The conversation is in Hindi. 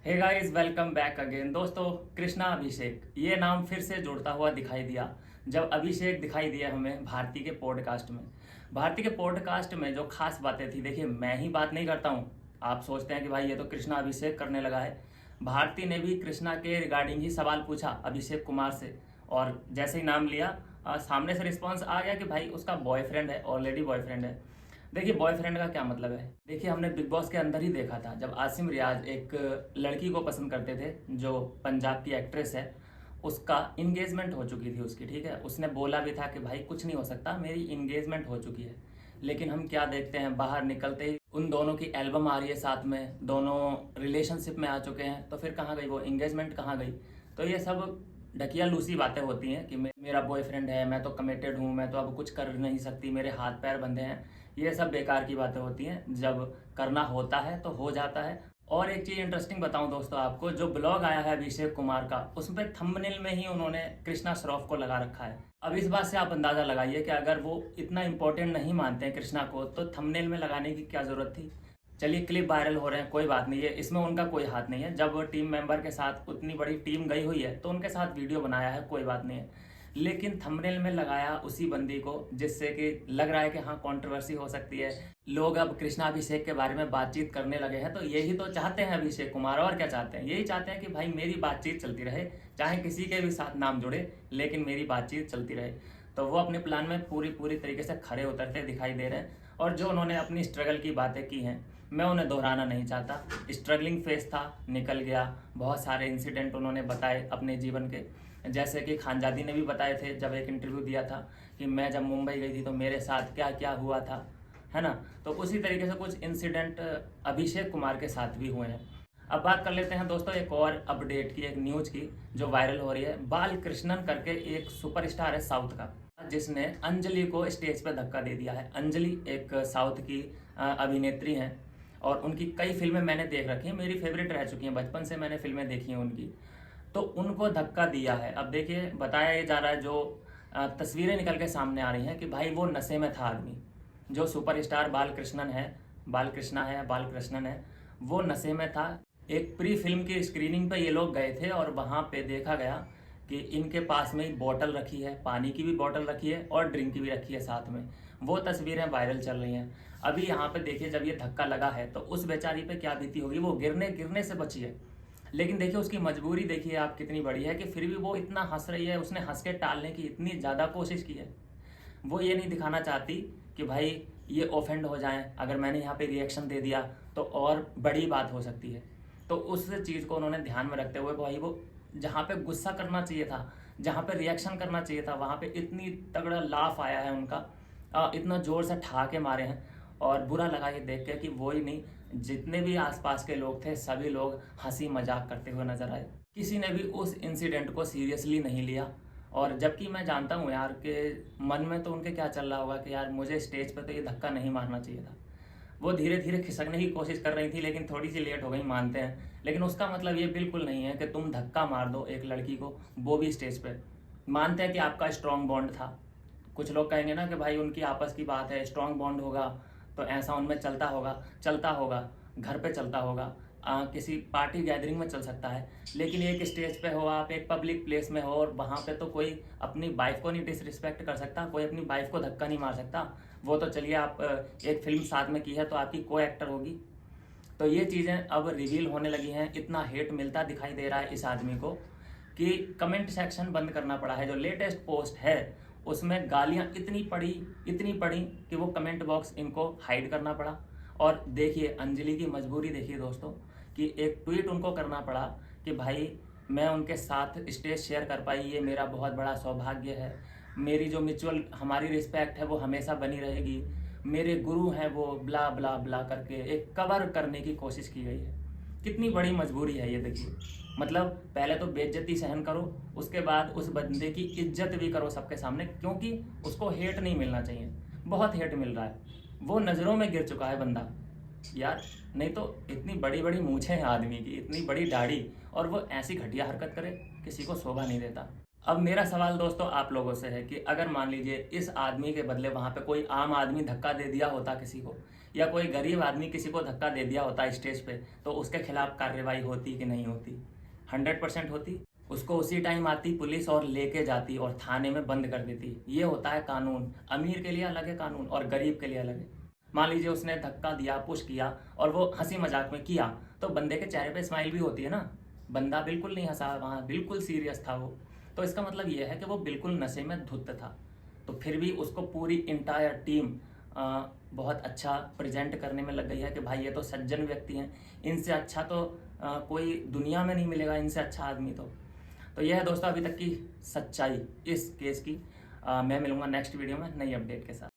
हे गाइस, वेलकम बैक अगेन। दोस्तों, कृष्णा अभिषेक ये नाम फिर से जुड़ता हुआ दिखाई दिया जब अभिषेक दिखाई दिया हमें भारती के पॉडकास्ट में। भारती के पॉडकास्ट में जो खास बातें थी, देखिए मैं ही बात नहीं करता हूँ। आप सोचते हैं कि भाई ये तो कृष्णा अभिषेक करने लगा है। भारती ने भी कृष्णा के रिगार्डिंग ही सवाल पूछा अभिषेक कुमार से, और जैसे ही नाम लिया सामने से रिस्पॉन्स आ गया कि भाई उसका बॉयफ्रेंड है, ऑलरेडी बॉयफ्रेंड है। देखिए बॉयफ्रेंड का क्या मतलब है, देखिए हमने बिग बॉस के अंदर ही देखा था जब आसिम रियाज एक लड़की को पसंद करते थे जो पंजाब की एक्ट्रेस है। उसका इंगेजमेंट हो चुकी थी उसकी, ठीक है। उसने बोला भी था कि भाई कुछ नहीं हो सकता, मेरी इंगेजमेंट हो चुकी है। लेकिन हम क्या देखते हैं, बाहर निकलते ही उन दोनों की एल्बम आ रही है साथ में, दोनों रिलेशनशिप में आ चुके हैं। तो फिर कहाँ गई वो इंगेजमेंट, कहाँ गई? तो ये सब ढकिया लूसी बातें होती हैं कि मेरा बॉयफ्रेंड है, मैं तो कमिटेड हूँ, मैं तो अब कुछ कर नहीं सकती, मेरे हाथ पैर बंधे हैं। ये सब बेकार की बातें होती हैं। जब करना होता है तो हो जाता है। और एक चीज़ इंटरेस्टिंग बताऊं दोस्तों आपको, जो ब्लॉग आया है अभिषेक कुमार का, उसमें थंबनेल में ही उन्होंने कृष्णा श्रॉफ को लगा रखा है। अब इस बात से आप अंदाज़ा लगाइए कि अगर वो इतना इंपॉर्टेंट नहीं मानते हैं कृष्णा को, तो थंबनेल में लगाने की क्या ज़रूरत थी। चलिए क्लिप वायरल हो रहे हैं, कोई बात नहीं है, इसमें उनका कोई हाथ नहीं है। जब टीम मेंबर के साथ उतनी बड़ी टीम गई हुई है तो उनके साथ वीडियो बनाया है, कोई बात नहीं है। लेकिन थंबनेल में लगाया उसी बंदी को, जिससे कि लग रहा है कि हाँ कंट्रोवर्सी हो सकती है, लोग अब कृष्णा अभिषेक के बारे में बातचीत करने लगे हैं। तो यही तो चाहते हैं अभिषेक कुमार, और क्या चाहते हैं? यही चाहते हैं कि भाई मेरी बातचीत चलती रहे, चाहे किसी के भी साथ नाम जुड़े, लेकिन मेरी बातचीत चलती रहे। तो वो अपने प्लान में पूरी तरीके से खरे उतरते दिखाई दे रहे हैं। और जो उन्होंने अपनी स्ट्रगल की बातें की हैं, मैं उन्हें दोहराना नहीं चाहता। स्ट्रगलिंग फेस था, निकल गया। बहुत सारे इंसिडेंट उन्होंने बताए अपने जीवन के, जैसे कि खानजादी ने भी बताए थे जब एक इंटरव्यू दिया था कि मैं जब मुंबई गई थी तो मेरे साथ क्या क्या हुआ था, है ना। तो उसी तरीके से कुछ इंसिडेंट अभिषेक कुमार के साथ भी हुए हैं। अब बात कर लेते हैं दोस्तों एक और अपडेट की, एक न्यूज की जो वायरल हो रही है। बाल कृष्णन करके एक सुपरस्टार है साउथ का, जिसने अंजलि को स्टेज पर धक्का दे दिया है। अंजलि एक साउथ की अभिनेत्री हैं और उनकी कई फिल्में मैंने देख रखी हैं, मेरी फेवरेट रह चुकी हैं, बचपन से मैंने फिल्में देखी हैं उनकी। तो उनको धक्का दिया है। अब देखिए बताया ये जा रहा है, जो तस्वीरें निकल के सामने आ रही हैं कि भाई वो नशे में था आदमी। जो सुपरस्टार बालकृष्णन है, बालकृष्णन है, वो नशे में था। एक प्री फिल्म की स्क्रीनिंग पे ये लोग गए थे और वहाँ पे देखा गया कि इनके पास में ही बोतल रखी है, पानी की भी बोतल रखी है और ड्रिंक की भी रखी है साथ में। वो तस्वीरें वायरल चल रही हैं। अभी यहाँ पे देखिए, जब ये धक्का लगा है तो उस बेचारी पे क्या बीती होगी। वो गिरने से बची है, लेकिन देखिए उसकी मजबूरी देखिए आप कितनी बड़ी है कि फिर भी वो इतना हंस रही है। उसने हंस के टालने की इतनी ज़्यादा कोशिश की है। वो ये नहीं दिखाना चाहती कि भाई ये ऑफेंड हो जाएं, अगर मैंने यहाँ पे रिएक्शन दे दिया तो और बड़ी बात हो सकती है। तो उस चीज़ को उन्होंने ध्यान में रखते हुए भाई वो जहाँ पे गुस्सा करना चाहिए था, जहाँ पे रिएक्शन करना चाहिए था, वहाँ पे इतनी तगड़ा लाफ आया है उनका, इतना ज़ोर से ठहाके मारे हैं। और बुरा लगा ये देख के कि वो ही नहीं, जितने भी आसपास के लोग थे सभी लोग हंसी मजाक करते हुए नजर आए। किसी ने भी उस इंसिडेंट को सीरियसली नहीं लिया। और जबकि मैं जानता हूँ यार के मन में तो उनके क्या चल रहा होगा कि यार मुझे स्टेज पे तो ये धक्का नहीं मारना चाहिए था। वो धीरे धीरे खिसकने की कोशिश कर रही थी, लेकिन थोड़ी सी लेट हो गई, मानते हैं। लेकिन उसका मतलब ये बिल्कुल नहीं है कि तुम धक्का मार दो एक लड़की को, वो भी स्टेज पे। मानते हैं कि आपका स्ट्रॉन्ग बॉन्ड था। कुछ लोग कहेंगे ना कि भाई उनकी आपस की बात है, स्ट्रॉन्ग बॉन्ड होगा तो ऐसा उनमें चलता होगा, घर पे चलता होगा, किसी पार्टी गैदरिंग में चल सकता है। लेकिन एक स्टेज पे हो आप, एक पब्लिक प्लेस में हो, और वहाँ पे तो कोई अपनी वाइफ को नहीं डिसरिस्पेक्ट कर सकता, कोई अपनी वाइफ को धक्का नहीं मार सकता। वो तो चलिए आप एक फिल्म साथ में की है तो आपकी को एक्टर होगी। तो ये चीज़ें अब रिवील होने लगी हैं। इतना हेट मिलता दिखाई दे रहा है इस आदमी को कि कमेंट सेक्शन बंद करना पड़ा है। जो लेटेस्ट पोस्ट है उसमें गालियां इतनी पड़ी कि वो कमेंट बॉक्स इनको हाइड करना पड़ा। और देखिए अंजलि की मजबूरी देखिए दोस्तों, कि एक ट्वीट उनको करना पड़ा कि भाई मैं उनके साथ स्टेज शेयर कर पाई, ये मेरा बहुत बड़ा सौभाग्य है। मेरी जो म्यूचुअल हमारी रिस्पेक्ट है वो हमेशा बनी रहेगी। मेरे गुरु हैं वो, ब्ला ब्ला ब्ला करके एक कवर करने की कोशिश की गई है। कितनी बड़ी मजबूरी है ये देखिए। मतलब पहले तो बेइज्जती सहन करो, उसके बाद उस बंदे की इज्जत भी करो सबके सामने, क्योंकि उसको हेट नहीं मिलना चाहिए। बहुत हेट मिल रहा है, वो नज़रों में गिर चुका है बंदा यार। नहीं तो इतनी बड़ी बड़ी मूछें हैं आदमी की, इतनी बड़ी दाढ़ी, और वो ऐसी घटिया हरकत करे, किसी को शोभा नहीं देता। अब मेरा सवाल दोस्तों आप लोगों से है कि अगर मान लीजिए इस आदमी के बदले वहां पे कोई आम आदमी धक्का दे दिया होता किसी को, या कोई गरीब आदमी किसी को धक्का दे दिया होता स्टेज पे, तो उसके खिलाफ कार्रवाई होती कि नहीं होती? 100% होती। उसको उसी टाइम आती पुलिस और लेके जाती और थाने में बंद कर देती। ये होता है कानून। अमीर के लिए अलग है कानून और गरीब के लिए अलग है। मान लीजिए उसने धक्का दिया, पुश किया और वो हंसी मजाक में किया, तो बंदे के चेहरे पे स्माइल भी होती है ना। बंदा बिल्कुल नहीं हंसा वहाँ, बिल्कुल सीरियस था वो। तो इसका मतलब ये है कि वो बिल्कुल नशे में धुत था। तो फिर भी उसको पूरी इंटायर टीम बहुत अच्छा प्रेजेंट करने में लग गई है कि भाई ये तो सज्जन व्यक्ति हैं, इनसे अच्छा तो कोई दुनिया में नहीं मिलेगा, इनसे अच्छा आदमी तो यह है दोस्तों अभी तक की सच्चाई इस केस की। मैं मिलूंगा नेक्स्ट वीडियो में नई अपडेट के साथ।